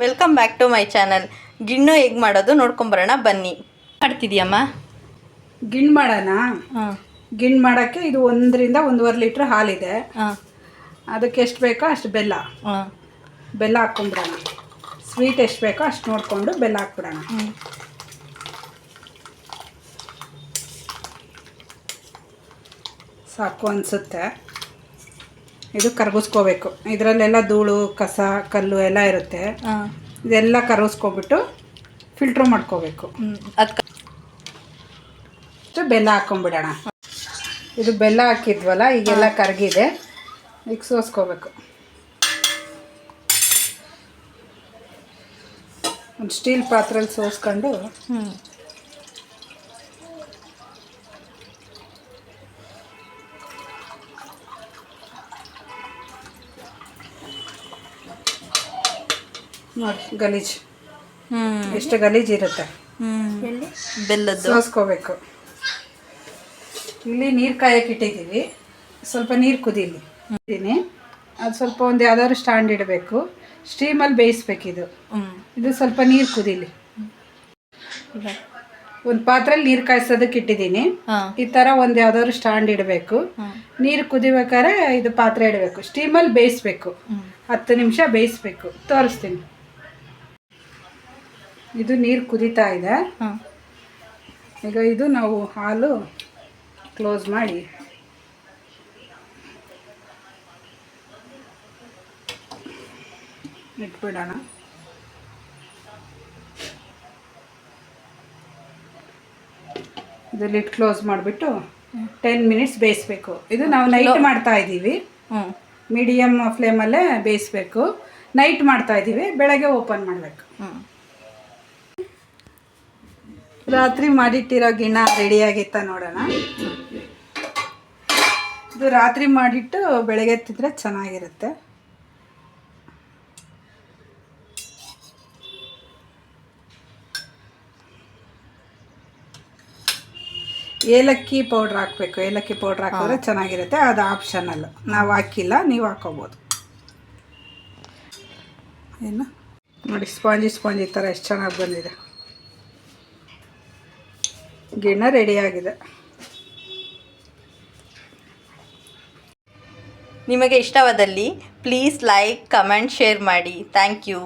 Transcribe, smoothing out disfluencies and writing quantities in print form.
Welcome back to my channel. ಗಿಣ್ಣು ಹೇಗೆ ಮಾಡೋದು ನೋಡ್ಕೊಂಬರೋಣ ಬನ್ನಿ. ಮಾಡ್ತಿದ್ಯಮ್ಮ? ಗಿಣ್ಣು ಮಾಡೋಣ. ಗಿಣ್ಣು ಮಾಡೋಕ್ಕೆ ಇದು 1 ರಿಂದ 1.5 ಲೀಟ್ರ್ ಹಾಲಿದೆ. ಅದಕ್ಕೆ ಎಷ್ಟು ಬೇಕೋ ಅಷ್ಟು ಬೆಲ್ಲ ಹಾಕ್ಕೊಂಬಿಡೋಣ. ಸ್ವೀಟ್ ಎಷ್ಟು ಬೇಕೋ ಅಷ್ಟು ನೋಡಿಕೊಂಡು ಬೆಲ್ಲ ಹಾಕ್ಬಿಡೋಣ. ಸಾಕು ಅನಿಸುತ್ತೆ. ಇದು ಕರಗಿಸ್ಕೋಬೇಕು. ಇದರಲ್ಲೆಲ್ಲ ಧೂಳು ಕಸ ಕಲ್ಲು ಎಲ್ಲ ಇರುತ್ತೆ. ಇದೆಲ್ಲ ಕರಗಿಸ್ಕೊಬಿಟ್ಟು ಫಿಲ್ಟ್ರ್ ಮಾಡ್ಕೋಬೇಕು. ಅದಕ್ಕೆ ಬೆಲ್ಲ ಹಾಕ್ಕೊಂಬಿಡೋಣ. ಇದು ಬೆಲ್ಲ ಹಾಕಿದ್ವಲ್ಲ, ಈಗೆಲ್ಲ ಕರಗಿದೆ. ಈಗ ಸೋಸ್ಕೋಬೇಕು. ಒಂದು ಸ್ಟೀಲ್ ಪಾತ್ರೆಯಲ್ಲಿ ಸೋಸ್ಕೊಂಡು ನೋಡಿ ಗಲೀಜು ಎಷ್ಟು ಗಲೀಜು ಇರುತ್ತೆ. ಬೆಲ್ಲದ್ದು ಸೋಸ್ಕೋಬೇಕು. ಇಲ್ಲಿ ನೀರು ಕಾಯಕ್ಕೆ ಇಟ್ಟಿದ್ದೀವಿ. ಸ್ವಲ್ಪ ನೀರು ಕುದೀಲಿ. ಅದು ಸ್ವಲ್ಪ ಒಂದು ಯಾವ್ದಾದ್ರು ಸ್ಟ್ಯಾಂಡ್ ಇಡಬೇಕು. ಸ್ಟೀಮಲ್ಲಿ ಬೇಯಿಸ್ಬೇಕಿದು. ಇದು ಸ್ವಲ್ಪ ನೀರು ಕುದೀಲಿ. ಒಂದು ಪಾತ್ರೆಯಲ್ಲಿ ನೀರು ಕಾಯಿಸೋದಕ್ಕೆ ಇಟ್ಟಿದ್ದೀನಿ. ಈ ಥರ ಒಂದು ಯಾವ್ದಾದ್ರು ಸ್ಟ್ಯಾಂಡ್ ಇಡಬೇಕು. ನೀರು ಕುದಿಬೇಕಾದ್ರೆ ಇದು ಪಾತ್ರೆ ಇಡಬೇಕು. ಸ್ಟೀಮಲ್ಲಿ ಬೇಯಿಸ್ಬೇಕು. 10 ನಿಮಿಷ ಬೇಯಿಸ್ಬೇಕು. ತೋರಿಸ್ತೀನಿ. ಇದು ನೀರು ಕುದೀತಾ ಇದೆ. ಈಗ ಇದು ನಾವು ಹಾಲು ಕ್ಲೋಸ್ ಮಾಡಿ ಇಟ್ಬಿಡೋಣ. ಇದು ಲಿಡ್ ಕ್ಲೋಸ್ ಮಾಡಿಬಿಟ್ಟು 10 ಮಿನಿಟ್ಸ್ ಬೇಯಿಸ್ಬೇಕು. ಇದು ನಾವು ನೈಟ್ ಮಾಡ್ತಾ ಇದ್ದೀವಿ. ಮೀಡಿಯಮ್ ಫ್ಲೇಮಲ್ಲೇ ಬೇಯಿಸ್ಬೇಕು. ನೈಟ್ ಮಾಡ್ತಾ ಇದ್ದೀವಿ. ಬೆಳಗ್ಗೆ ಓಪನ್ ಮಾಡಬೇಕು. ರಾತ್ರಿ ಮಾಡಿಟ್ಟಿರೋ ಗಿಣ್ಣ ರೆಡಿಯಾಗಿತ್ತ ನೋಡೋಣ. ಇದು ರಾತ್ರಿ ಮಾಡಿಟ್ಟು ಬೆಳಗ್ಗೆ ತಿಂದರೆ ಚೆನ್ನಾಗಿರುತ್ತೆ. ಏಲಕ್ಕಿ ಪೌಡ್ರ್ ಹಾಕಬೇಕು. ಏಲಕ್ಕಿ ಪೌಡ್ರ್ ಹಾಕಿದ್ರೆ ಚೆನ್ನಾಗಿರುತ್ತೆ. ಅದು ಆಪ್ಷನಲ್. ನಾವು ಹಾಕಿಲ್ಲ, ನೀವು ಹಾಕೋಬೋದು. ಏನು ನೋಡಿ, ಸ್ಪಾಂಜಿ ಥರ ಎಷ್ಟು ಚೆನ್ನಾಗಿ ಬಂದಿದೆ. ಗಿಣ್ಣ ರೆಡಿಯಾಗಿದೆ. ನಿಮಗೆ ಇಷ್ಟವಾದಲ್ಲಿ ಪ್ಲೀಸ್ ಲೈಕ್, ಕಮೆಂಟ್, ಶೇರ್ ಮಾಡಿ. Thank you.